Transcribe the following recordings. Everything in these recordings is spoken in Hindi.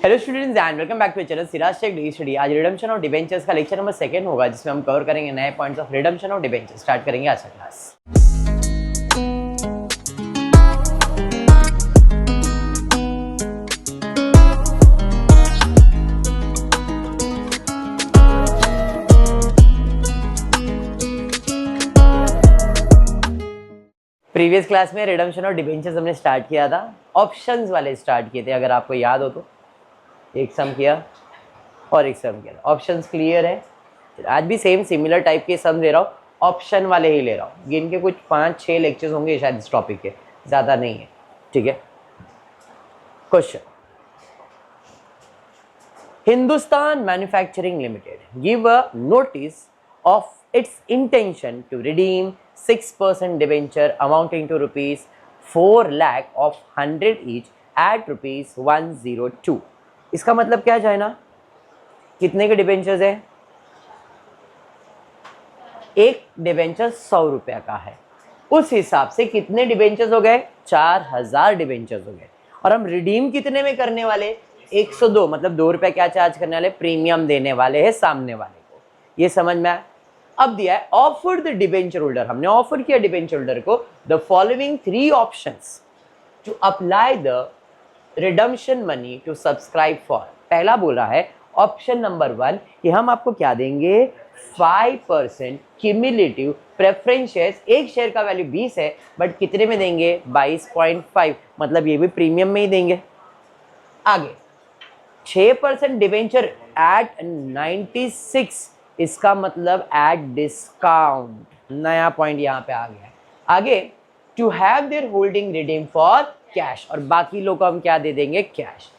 Hello students and welcome back to channel Siraj tech daily study. आज रिडम्पशन ऑफ डिबेंचर्स का लेक्चर नंबर 2 होगा, जिसमें हम कवर करेंगे नए points of redemption of debentures. Start करेंगे आज का क्लास। प्रीवियस क्लास में रिडम्पशन ऑफ डिबेंचर्स हमने स्टार्ट किया था, ऑप्शंस वाले स्टार्ट किए थे, अगर आपको याद हो तो। एक सम किया और एक सम किया। ऑप्शंस क्लियर है। आज भी सेम सिमिलर टाइप के सम दे रहा हूँ, ऑप्शन वाले ही ले रहा हूँ। गिन के कुछ 5-6 लेक्चर्स होंगे शायद इस टॉपिक के, ज़्यादा नहीं है। ठीक है। Question, Hindustan manufacturing limited give a notice of its intention to redeem 6% debenture amounting to rupees 4 lakh of 100 each at rupees 102। इसका मतलब क्या जाए ना, कितने के डिबेंचर्स है? एक डिबेंचर 100 रुपया का है, उस हिसाब से कितने डिबेंचर्स हो गए? 4000 डिबेंचर्स हो गए। और हम रिडीम कितने में करने वाले? 102, मतलब 2 रुपया क्या चार्ज करने वाले? प्रीमियम देने वाले हैं सामने वाले को। ये समझ में आया? अब दिया है ऑफर द डिबेंचर होल्डर, हमने ऑफर किया डिबेंचर होल्डर को the following 3 options to apply the redemption money to subscribe for. पहला बोला है ऑप्शन नंबर 1 कि हम आपको क्या देंगे? 5% क्यूमुलेटिव प्रेफरेंस शेयर्स। एक शेयर का वैल्यू 20 है, बट कितने में देंगे? 22.5, मतलब ये भी प्रीमियम में ही देंगे। आगे 6% डिबेंचर एट 96, इसका मतलब एट डिस्काउंट। नया पॉइंट यहाँ पे आ गया है। आगे to have their holding redeem for cash, और बाकी लोग को हम क्या दे देंगे? Cash.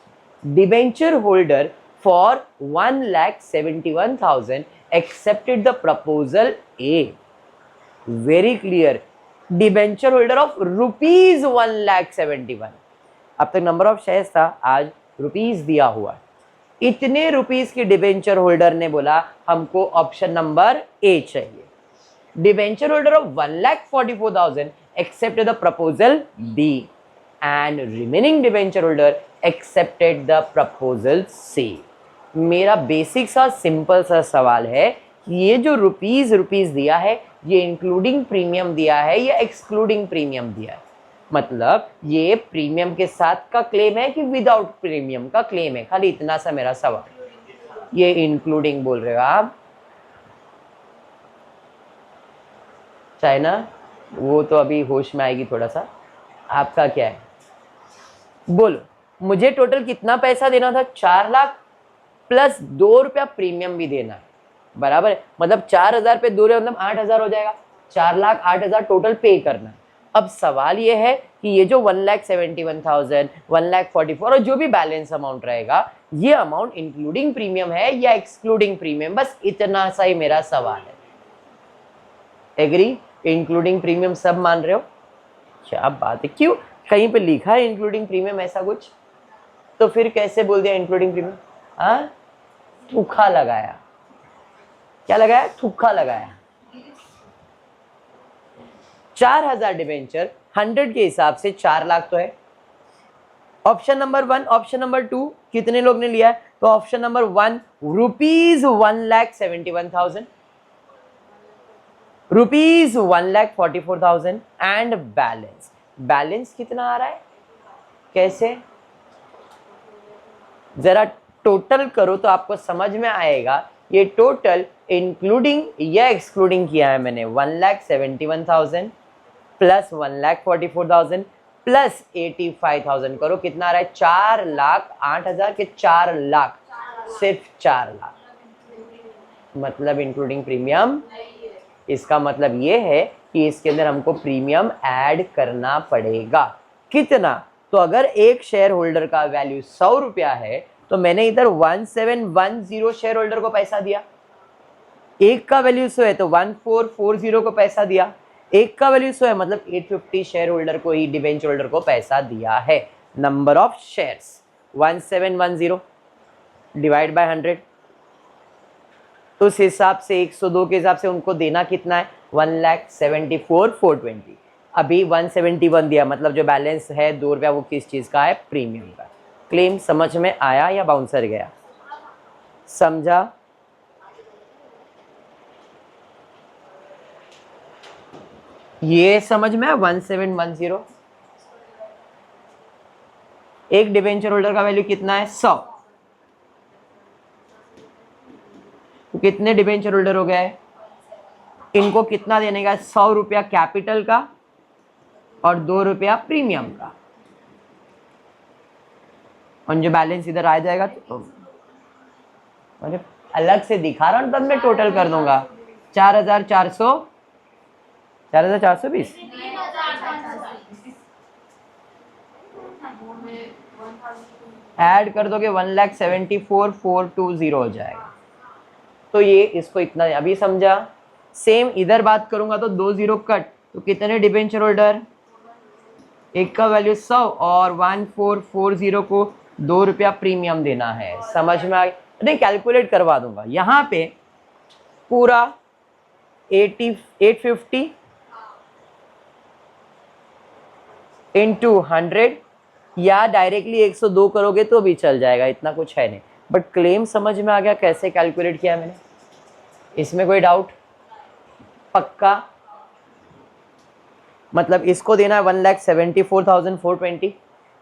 Debenture holder for 1,71,000 accepted the proposal A. Very clear, debenture holder of rupees 1,71,000। अब तक नंबर ऑफ शेयर्स था, आज रुपीज दिया हुआ। इतने रुपीस की डिबेंचर होल्डर ने बोला हमको ऑप्शन नंबर ए चाहिए। Debenture holder of 1,44,000 accepted the proposal B and remaining debenture holder accepted the proposal C. मेरा बेसिक सा सिंपल सा सवाल है कि ये जो रुपीस दिया है, ये इंक्लूडिंग प्रीमियम दिया है या एक्सक्लूडिंग प्रीमियम दिया है? मतलब ये प्रीमियम के साथ का क्लेम है कि विदाउट प्रीमियम का क्लेम है? खाली इतना सा मेरा सवाल। ये इंक्लूडिंग बोल रहे हो आप, चाहे ना, वो तो अभी होश में आएगी थोड़ा सा। आपका क्या है? बोलो मुझे टोटल कितना पैसा देना था? 4 लाख प्लस 2 रुपया प्रीमियम भी देना है, बराबर है। मतलब 4000 पे 2 मतलब 8000 हो जाएगा। 4,08,000 टोटल पे करना है। अब सवाल ये है कि ये जो 1,71,000, 1,44,000 और जो भी बैलेंस अमाउंट रहेगा, ये अमाउंट इंक्लूडिंग प्रीमियम है या एक्सक्लूडिंग प्रीमियम? बस इतना सा ही मेरा सवाल है। एग्री? इंक्लूडिंग प्रीमियम सब मान रहे हो? क्या बात है, क्यों कहीं पे लिखा है इंक्लूडिंग प्रीमियम ऐसा कुछ? तो फिर कैसे बोल दिया इंक्लूडिंग प्रीमियम? हाँ, थूखा लगाया। क्या लगाया? थूखा लगाया। 4000 डिबेंचर 100 के हिसाब से 4 लाख तो है। ऑप्शन नंबर 1, ऑप्शन नंबर 2 कितने लोग ने लिया है? तो option number 1 rupees 1,71,000, rupees 1,44,000 and balance कितना आ रहा है? कैसे? जरा टोटल करो तो आपको समझ में आएगा। ये टोटल इंक्लूडिंग या एक्सक्लूडिंग किया है मैंने। 1,71,000 प्लस 1,44,000 प्लस 85,000 करो, कितना आ रहा है? 4,08,000 के 4 लाख, सिर्फ 4 लाख, मतलब इंक्लूडिंग प्रीमियम। इसका मतलब ये है कि इसके अंदर हमको प्रीमियम ऐड करना पड़ेगा। कितना? तो अगर एक शेयर होल्डर का वैल्यू 100 रुपया है, तो मैंने इधर 1710 शेयर होल्डर को पैसा दिया। एक का वैल्यू 100 है तो 1440 को पैसा दिया। एक का वैल्यू 100 है, मतलब 850 शेयर होल्डर को ही, डिबेंचर होल्डर को पैसा दिया है। Number of shares 1710 divide by 100, तो उस हिसाब से 102 के हिसाब से उनको देना कितना है? 1,74,420। अभी 171 दिया, मतलब जो बैलेंस है 2 रुपया वो किस चीज का है? प्रीमियम का। क्लेम समझ में आया या बाउंसर गया? समझा? ये समझ में 1710। एक डिबेंचर होल्डर का वैल्यू कितना है? 100। तो कितने डिबेंचर होल्डर हो गए? इनको कितना देने का? 100 रुपया कैपिटल का और 2 रुपया प्रीमियम का, और जो बैलेंस इधर आ जाएगा तो मैंने अलग से दिखा रहा हूं, तब मैं टोटल कर दूंगा। 4420 ऐड कर दोगे 1,74,420 हो जाएगा। तो ये इसको इतना, अभी समझा? सेम इधर बात करूंगा तो 2 जीरो कट, तो कितने डिबेंचर होल्डर? एक का वैल्यू 100 और 1440 को 2 रुपया प्रीमियम देना है। समझ में आ गया? नहीं, कैलकुलेट करवा दूंगा। यहाँ पे पूरा 850 इंटू 100, या डायरेक्टली 102 करोगे तो भी चल जाएगा, इतना कुछ है नहीं। बट क्लेम समझ में आ गया कैसे कैलकुलेट किया मैंने? इसमें कोई डाउट? पक्का? मतलब इसको देना है 1,74,420,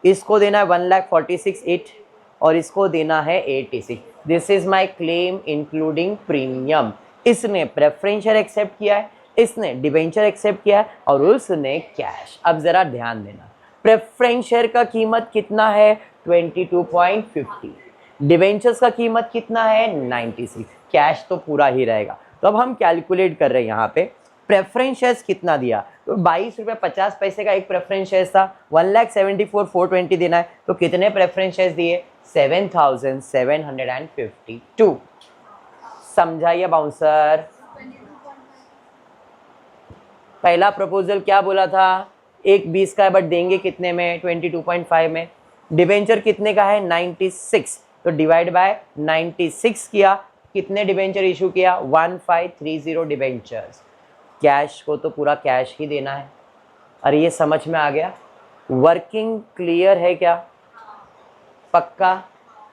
इसको देना है 1,46,800 और इसको देना है 86। This is my claim including premium. इसने प्रेफरेंस शेयर एक्सेप्ट किया है, इसने डिबेंचर एक्सेप्ट किया है और उसने कैश। अब जरा ध्यान देना, प्रेफरेंस शेयर का कीमत कितना है? 22.50। डिबेंचर्स का कीमत कितना है? 96। कैश तो पूरा ही रहेगा। तो अब हम कैलकुलेट कर रहे हैं यहाँ पे प्रेफरेंस शेयर्स कितना दिया। तो 22 रुपये 50 पैसे का एक प्रेफरेंस शेयर था, 1,74,420 देना है। तो कितने प्रेफरेंस शेयर्स दिए? 7,752। समझा ये बाउंसर? पहला प्रपोजल क्या बोला था? एक 20 का है, बट देंगे कितने में? 22.5 में। डिबेंचर कितने का है? 96। तो डिवाइड बाय 96 किया, कितने डिबेंचर इशू किया? 1530 डिबेंचर्स। कैश को तो पूरा कैश ही देना है। अरे ये समझ में आ गया? वर्किंग क्लियर है क्या? पक्का?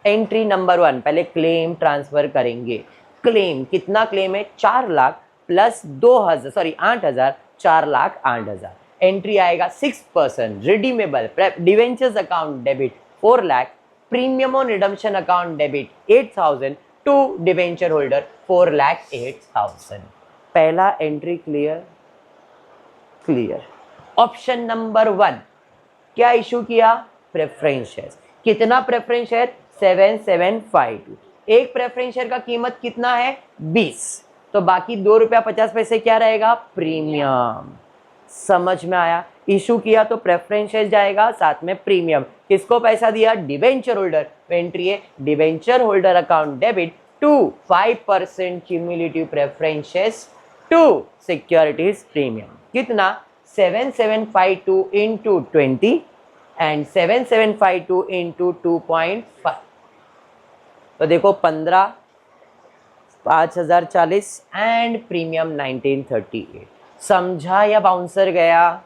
एंट्री नंबर 1, पहले क्लेम ट्रांसफर करेंगे। क्लेम कितना क्लेम है? 4 लाख प्लस 8,000, 4 लाख 8,000। एंट्री आएगा 6% redeemable debentures account debit 4 lakh, premium on redemption account debit 8,000 to debenture holder 4,08,000। पहला entry clear? Clear. Option number 1 क्या इशू किया? Preference shares. कितना प्रेफरेंस शेयर? 7,752। एक प्रेफरेंस शेयर का कीमत कितना है? 20। तो बाकी 2 रुपया 50 पैसे क्या रहेगा? प्रीमियम। समझ में आया? इशू किया तो प्रेफरेंस शेयर जाएगा, साथ में प्रीमियम। किसको पैसा दिया? Debenture holder. एंट्री है debenture holder account debit to 5% cumulative preference shares to securities premium. कितना? 7,752 इंटू 20 एंड 7,752 इंटू 2.5। तो देखो 15, 5,040 एंड प्रीमियम 1938। समझा या बाउंसर गया?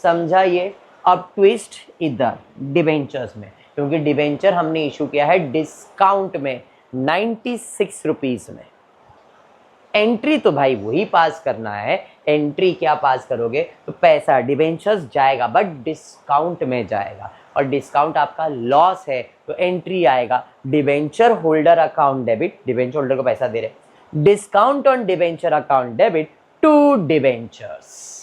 समझा ये? अब ट्विस्ट इधर डिबेंचर्स में, क्योंकि डिबेंचर हमने इशू किया है डिस्काउंट में 96 रुपीज में। एंट्री तो भाई वही पास करना है। एंट्री क्या पास करोगे? तो पैसा डिबेंचर्स जाएगा बट डिस्काउंट में जाएगा, और डिस्काउंट आपका लॉस है। तो एंट्री आएगा debenture holder account debit, debenture holder को पैसा दे रहे, discount on debenture account debit to debentures.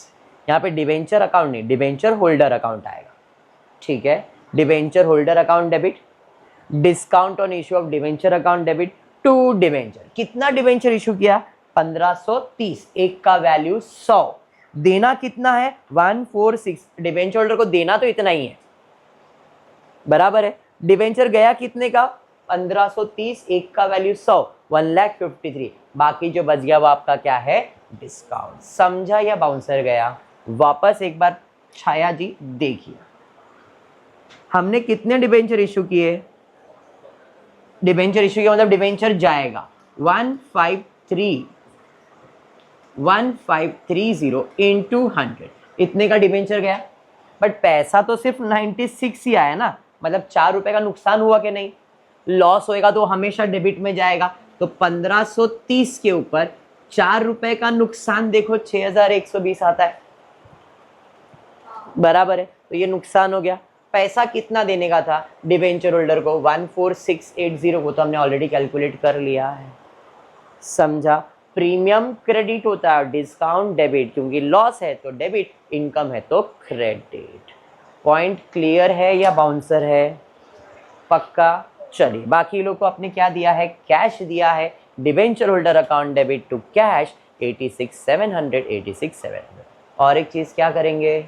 यहाँ पे डिबेंचर अकाउंट नहीं, डिबेंचर होल्डर अकाउंट आएगा। ठीक है, debenture holder account debit, discount on issue of debenture account debit to debenture. कितना डिबेंचर इशू किया? 1530। एक का वैल्यू 100। देना कितना है? 146। डिबेंचर होल्डर को देना तो इतना ही है, बराबर है। डिबेंचर गया कितने का? 1530। एक का वैल्यू 100, 1,53,000। बाकी जो बच गया वो आपका क्या है? डिस्काउंट। समझा या बाउंसर गया? वापस एक बार छाया जी देखिए, हमने कितने डिबेंचर इशू किए? डिबेंचर इशू किया मतलब डिबेंचर जाएगा 1530 इंटू 100। इतने का डिबेंचर गया, बट पैसा तो सिर्फ 96 ही आया ना। मतलब 4 रुपए का नुकसान हुआ कि नहीं, लॉस होएगा तो हमेशा डेबिट में जाएगा। तो 1530 के ऊपर 4 रुपए का नुकसान देखो 6120 आता है, बराबर है। तो ये नुकसान हो गया। पैसा कितना देने का था डिबेंचर होल्डर को, 14680, वो तो हमने ऑलरेडी कैलकुलेट कर लिया है, समझा। प्रीमियम क्रेडिट होता है, डिस्काउंट डेबिट, क्योंकि लॉस है तो डेबिट, इनकम है तो क्रेडिट। पॉइंट क्लियर है या बाउंसर है? पक्का। चलिए बाकी लोग को आपने क्या दिया है, कैश दिया है, debenture holder account debit to cash 86,700। और एक चीज क्या करेंगे,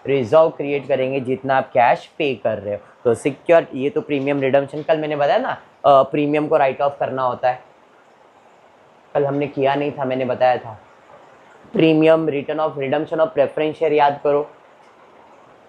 रिजर्व क्रिएट करेंगे जितना आप कैश पे कर रहे हो। तो सिक्योर, ये तो प्रीमियम रिडम्पशन, कल मैंने बताया ना प्रीमियम को राइट ऑफ करना होता है, कल हमने किया नहीं था, मैंने बताया था। Premium, return of redemption of preference share याद करो,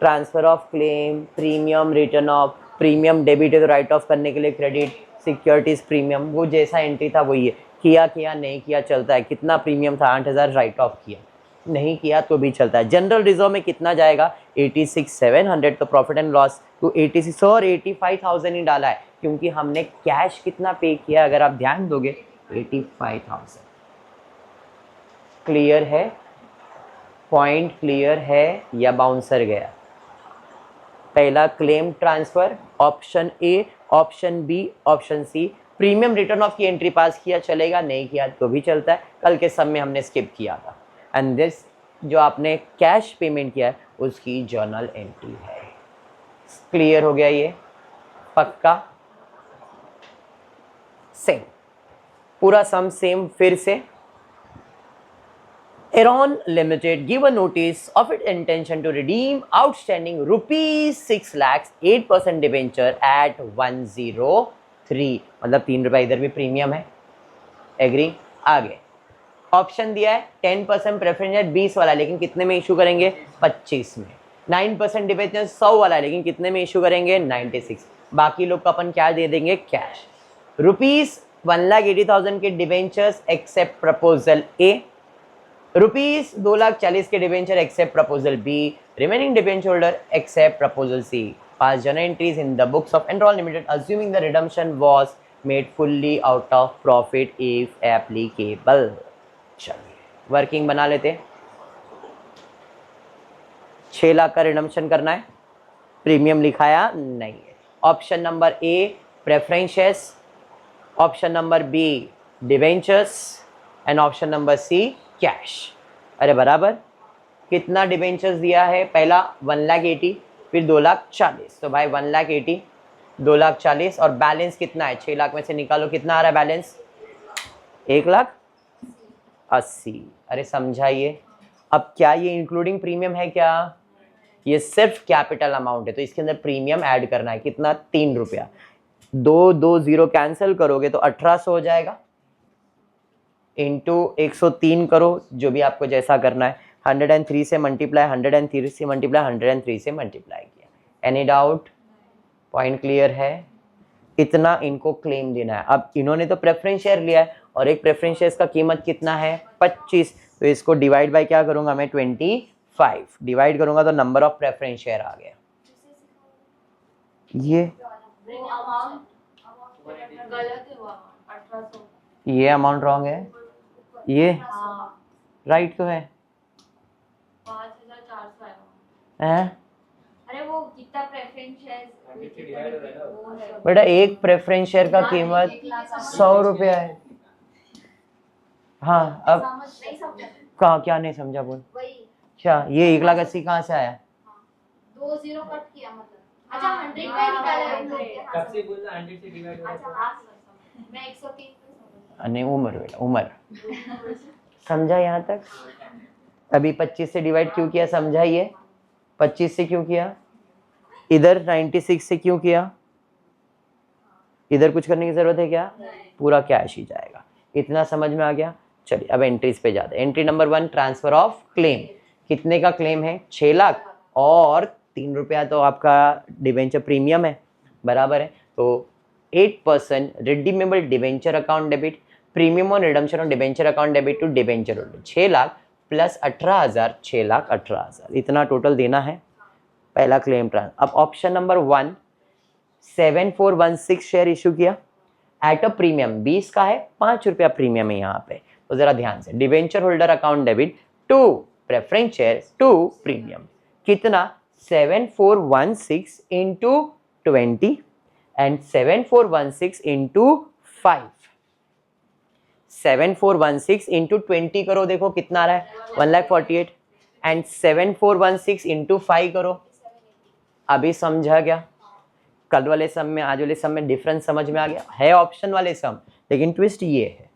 transfer of claim, premium, return of, premium debit है तो राइट ऑफ करने के लिए क्रेडिट, सिक्योरिटीज प्रीमियम, वो जैसा एंट्री था वही है। किया नहीं किया चलता है। कितना प्रीमियम था, 8000 राइट ऑफ किया, नहीं किया तो भी चलता है। जनरल रिजर्व में कितना जाएगा, 86,700, तो प्रॉफिट एंड लॉस तो 86 और 85,000 ही डाला है, क्योंकि हमने कैश कितना पे किया, अगर आप ध्यान दोगे 85,000। क्लियर है? पॉइंट क्लियर है या बाउंसर गया? पहला claim transfer, option A, option B, option C. Premium return of की एंट्री पास किया चलेगा, नहीं किया तो भी चलता है, कल के सब में हमने स्किप किया था। एंड दिस जो आपने कैश पेमेंट किया है उसकी जर्नल एंट्री है। क्लियर हो गया ये? पक्का? सेम, पूरा सम सेम। फिर से, Aeron Limited give a notice of its intention to redeem outstanding ₹6 lakhs 8% debenture at 103, मतलब 3 रुपए इधर भी प्रीमियम है, एग्री। आगे ऑप्शन दिया है 10% प्रेफरेंस है 20 वाला, लेकिन कितने में इशू करेंगे, 25 में। 9% डिबेंचर 100 वाला है, लेकिन कितने में इशू करेंगे, 96। बाकी लोग को अपन क्या दे देंगे, कैश। ₹1,80,000 के डिबेंचर्स एक्सेप्ट प्रपोजल ए, ₹2,40,000 के debenture accept proposal B, remaining debenture holder accept proposal C. Pass journal entries in the books of enrol limited assuming the redemption was made fully out of profit if applicable. चलिए वर्किंग बना लेते। 6 लाख का रिडम्पशन करना है, प्रीमियम लिखाया नहीं है। Option number A preference shares, option number B debentures, and option number C cash. अरे बराबर, कितना डिबेंचर्स दिया है, पहला 1,80,000, फिर 2,40,000, तो भाई 1,80,000, 2,40,000 और बैलेंस कितना है, 6 लाख में से निकालो कितना आ रहा है बैलेंस, 1,80,000। अरे समझाइए, अब क्या ये इंक्लूडिंग प्रीमियम है क्या, ये सिर्फ कैपिटल अमाउंट है, तो इसके अंदर प्रीमियम ऐड करना है, कितना, 3 रुपया। 2 0 कैंसिल करोगे तो 1800 हो जाएगा, इंटू 103 करो, जो भी आपको जैसा करना है। 103 से मल्टीप्लाई, 103 से मल्टीप्लाई, 103 से मल्टीप्लाई किया। Any doubt? पॉइंट क्लियर है? इतना इनको क्लेम देना है। अब इन्होंने तो प्रेफरेंस शेयर लिया है, और एक प्रेफरेंस शेयर का कीमत कितना है, 25, तो इसको डिवाइड बाय क्या करूंगा मैं, 25 डिवाइड करूंगा तो नंबर ऑफ प्रेफरेंस शेयर आ गया। ये अमाउंट रॉन्ग है, ये राइट तो है, 5,400 हैं? अरे वो कितना प्रेफरेंस शेयर, बेटा एक प्रेफरेंस शेयर का कीमत 100 रुपया है। हाँ अब नहीं समझा, कहाँ, क्या नहीं समझा, बोल। वही क्या ये 1,80,000 कहाँ से आया, 2 0 कट किया, मतलब अच्छा 100 में निकाला है, कब से बोल रहा 100 से डिवाइड हो रहा अच्छा हाँ मैं 103 नहीं उम्र, बेटा उम्र, समझा यहाँ तक? अभी 25 से डिवाइड क्यों किया, समझाइए, 25 से क्यों किया, इधर 96 से क्यों किया, इधर कुछ करने की जरूरत है क्या, पूरा कैश ही जाएगा। इतना समझ में आ गया? चलिए अब एंट्रीज पे जाते हैं। Entry number 1 transfer of claim, कितने का क्लेम है, 6 लाख, और 3 रुपया तो आपका डिबेंचर प्रीमियम है, बराबर है। तो 8% redeemable debenture account debit, premium on redemption on debenture account debit to debenture holder, 6 lakh plus 18,000, 6,18,000, इतना टोटल देना है। पहला क्लेम ट्रांस। अब ऑप्शन नंबर 1 7416 शेयर इशू किया एट अ प्रीमियम, 20 का है, 5 रुपया प्रीमियम है यहाँ पे। तो जरा ध्यान से, debenture holder account debit to preference share to premium, कितना 7416 इंटू 20 एंड 7416 इंटू 5, 7416 इंटू 20 करो, देखो कितना आ रहा है 1,48,000 एंड 7416 इंटू 5 करो। अभी समझा क्या? कल वाले सम में आज वाले सम में डिफरेंस समझ में आ गया है? ऑप्शन वाले सम, लेकिन ट्विस्ट ये है।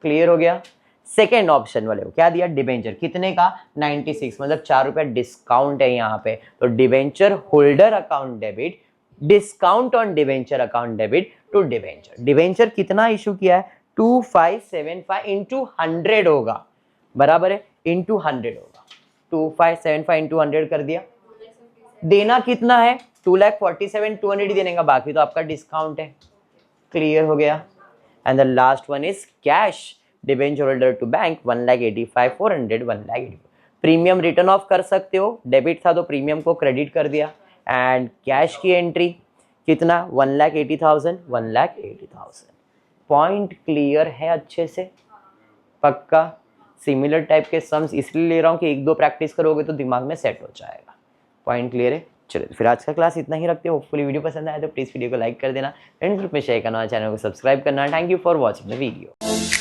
क्लियर हो गया? सेकेंड ऑप्शन वाले को क्या दिया? डिबेंचर, कितने का 96, मतलब 4 रुपया डिस्काउंट है यहाँ पे। तो debenture holder account debit, discount on debenture account debit to debenture. Debenture कितना इशू किया है? 2575 इंटू 100 होगा, बराबर है, इंटू 100 होगा। 2575 इंटू 100 कर दिया। देना कितना है? 2,47,200 देने का, बाकी तो आपका डिस्काउंट है। क्लियर हो गया? And the last one is cash, debenture holder to bank 1,85,400, 1,80,000। Premium return off कर सकते हो, डेबिट था तो प्रीमियम को क्रेडिट कर दिया। एंड कैश की एंट्री कितना? 1,80,000, 1,80,000। पॉइंट क्लियर है अच्छे से? पक्का? सिमिलर टाइप के सम्स इसलिए ले रहा हूँ कि 1-2 प्रैक्टिस करोगे तो दिमाग में सेट हो जाएगा। पॉइंट क्लियर है? चलो फिर आज का क्लास इतना ही रखते हो। होपफुली वीडियो पसंद आया तो प्लीज़ वीडियो को लाइक कर देना, फ्रेंड्स ग्रुप में शेयर करना, चैनल को सब्सक्राइब करना। Thank you for watching the video.